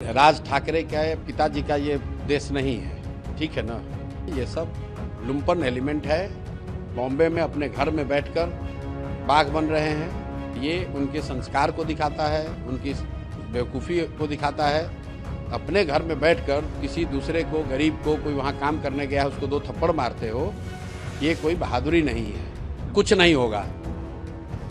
राज ठाकरे के पिताजी का ये देश नहीं है, ठीक है ना। ये सब लुम्पन एलिमेंट है। बॉम्बे में अपने घर में बैठकर बाघ बन रहे हैं। ये उनके संस्कार को दिखाता है, उनकी बेवकूफ़ी को दिखाता है। अपने घर में बैठकर किसी दूसरे को, गरीब को, कोई वहाँ काम करने गया है उसको 2 थप्पड़ मारते हो, ये कोई बहादुरी नहीं है। कुछ नहीं होगा,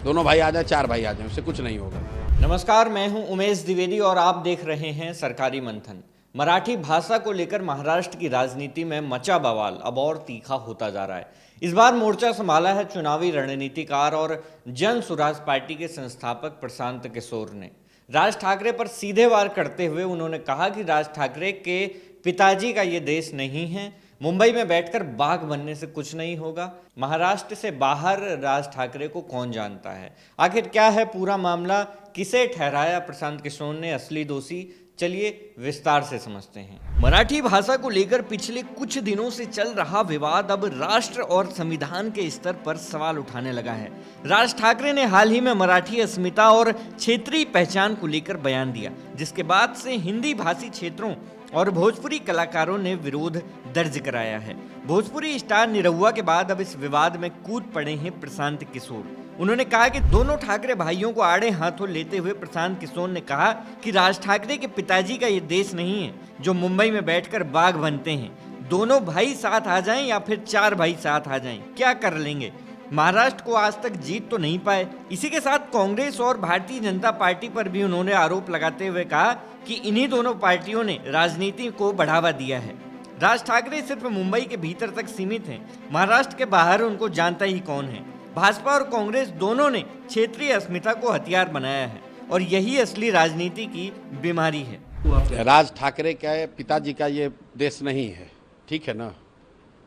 दोनों भाई आ जाए, 4 भाई आ जाए, उससे कुछ नहीं होगा। नमस्कार, मैं हूं उमेश द्विवेदी और आप देख रहे हैं सरकारी मंथन। मराठी भाषा को लेकर महाराष्ट्र की राजनीति में मचा बवाल अब और तीखा होता जा रहा है। इस बार मोर्चा संभाला है चुनावी रणनीतिकार और जन स्वराज पार्टी के संस्थापक प्रशांत किशोर ने। राज ठाकरे पर सीधे वार करते हुए उन्होंने कहा कि राज ठाकरे के पिताजी का ये देश नहीं है, मुंबई में बैठकर बाघ बनने से कुछ नहीं होगा। महाराष्ट्र से बाहर राज ठाकरे को कौन जानता है? आखिर क्या है पूरा मामला? किसे ठहराया प्रशांत किशोर ने असली दोषी? चलिए विस्तार से समझते हैं। मराठी भाषा को लेकर पिछले कुछ दिनों से चल रहा विवाद अब राष्ट्र और संविधान के स्तर पर सवाल उठाने लगा है। राज ठाकरे ने हाल ही में मराठी अस्मिता और क्षेत्रीय पहचान को लेकर बयान दिया, जिसके बाद से हिंदी भाषी क्षेत्रों और भोजपुरी कलाकारों ने विरोध दर्ज कराया है। भोजपुरी स्टार निरहुआ के बाद अब इस विवाद में कूद पड़े हैं प्रशांत किशोर। उन्होंने कहा कि दोनों ठाकरे भाइयों को आड़े हाथों लेते हुए प्रशांत किशोर ने कहा कि राज ठाकरे के पिताजी का ये देश नहीं है जो मुंबई में बैठकर बाघ बनते हैं। दोनों भाई साथ आ जाएं या फिर 4 भाई साथ आ जाएं, क्या कर लेंगे? महाराष्ट्र को आज तक जीत तो नहीं पाए। इसी के साथ कांग्रेस और भारतीय जनता पार्टी पर भी उन्होंने आरोप लगाते हुए कहा कि इन्हीं दोनों पार्टियों ने राजनीति को बढ़ावा दिया है। राज ठाकरे सिर्फ मुंबई के भीतर तक सीमित हैं, महाराष्ट्र के बाहर उनको जानता ही कौन है। भाजपा और कांग्रेस दोनों ने क्षेत्रीय अस्मिता को हथियार बनाया है और यही असली राजनीति की बीमारी है। राज ठाकरे के पिताजी का ये देश नहीं है, ठीक है ना।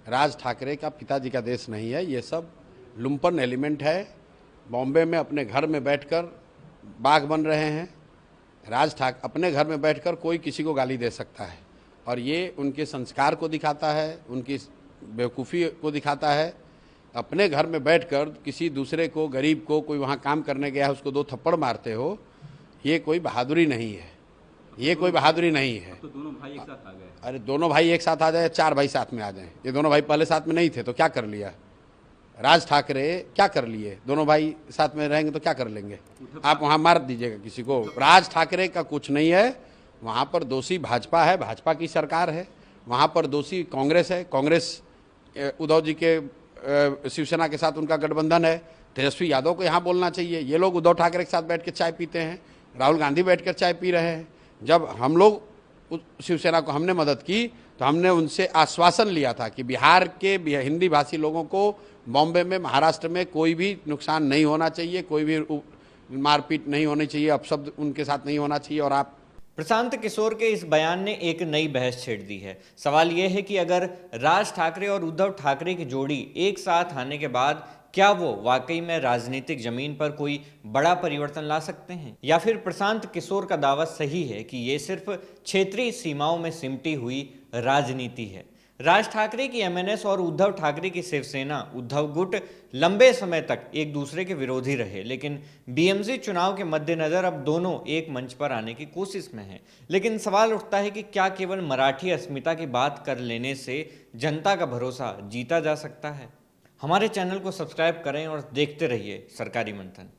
राज ठाकरे का पिताजी का देश नहीं है। ये सब लुम्पन एलिमेंट है। बॉम्बे में अपने घर में बैठकर बाघ बन रहे हैं। अपने घर में बैठकर कोई किसी को गाली दे सकता है और ये उनके संस्कार को दिखाता है, उनकी बेवकूफ़ी को दिखाता है। अपने घर में बैठकर किसी दूसरे को, गरीब को, कोई वहाँ काम करने गया है उसको 2 थप्पड़ मारते हो, ये कोई बहादुरी नहीं है। ये कोई बहादुरी नहीं है। तो दोनों भाई एक साथ आ गए। अरे दोनों भाई एक साथ आ जाए, 4 भाई साथ में आ जाएं। ये दोनों भाई पहले साथ में नहीं थे तो क्या कर लिया? राज ठाकरे क्या कर लिए? दोनों भाई साथ में रहेंगे तो क्या कर लेंगे? आप वहाँ मार दीजिएगा किसी को। राज ठाकरे का कुछ नहीं है। वहाँ पर दोषी भाजपा है, भाजपा की सरकार है। वहाँ पर दोषी कांग्रेस है। कांग्रेस उद्धव जी के शिवसेना के साथ उनका गठबंधन है। तेजस्वी यादव को यहाँ बोलना चाहिए। ये लोग उद्धव ठाकरे के साथ बैठ के चाय पीते हैं, राहुल गांधी बैठ कर चाय पी रहे हैं। जब हम लोग शिवसेना को हमने मदद की तो हमने उनसे आश्वासन लिया था कि बिहार के हिंदी भाषी लोगों को बॉम्बे में, महाराष्ट्र में कोई भी नुकसान नहीं होना चाहिए, कोई भी मारपीट नहीं होनी चाहिए, अपशब्द उनके साथ नहीं होना चाहिए। और आप प्रशांत किशोर के इस बयान ने एक नई बहस छेड़ दी है। सवाल यह है कि अगर राज ठाकरे और उद्धव ठाकरे की जोड़ी एक साथ आने के बाद क्या वो वाकई में राजनीतिक जमीन पर कोई बड़ा परिवर्तन ला सकते हैं, या फिर प्रशांत किशोर का दावा सही है कि ये सिर्फ क्षेत्रीय सीमाओं में सिमटी हुई राजनीति है। राज ठाकरे की एमएनएस और उद्धव ठाकरे की शिवसेना उद्धव गुट लंबे समय तक एक दूसरे के विरोधी रहे, लेकिन बीएमसी चुनाव के मद्देनजर अब दोनों एक मंच पर आने की कोशिश में हैं। लेकिन सवाल उठता है कि क्या केवल मराठी अस्मिता की बात कर लेने से जनता का भरोसा जीता जा सकता है? हमारे चैनल को सब्सक्राइब करें और देखते रहिए सरकारी मंथन।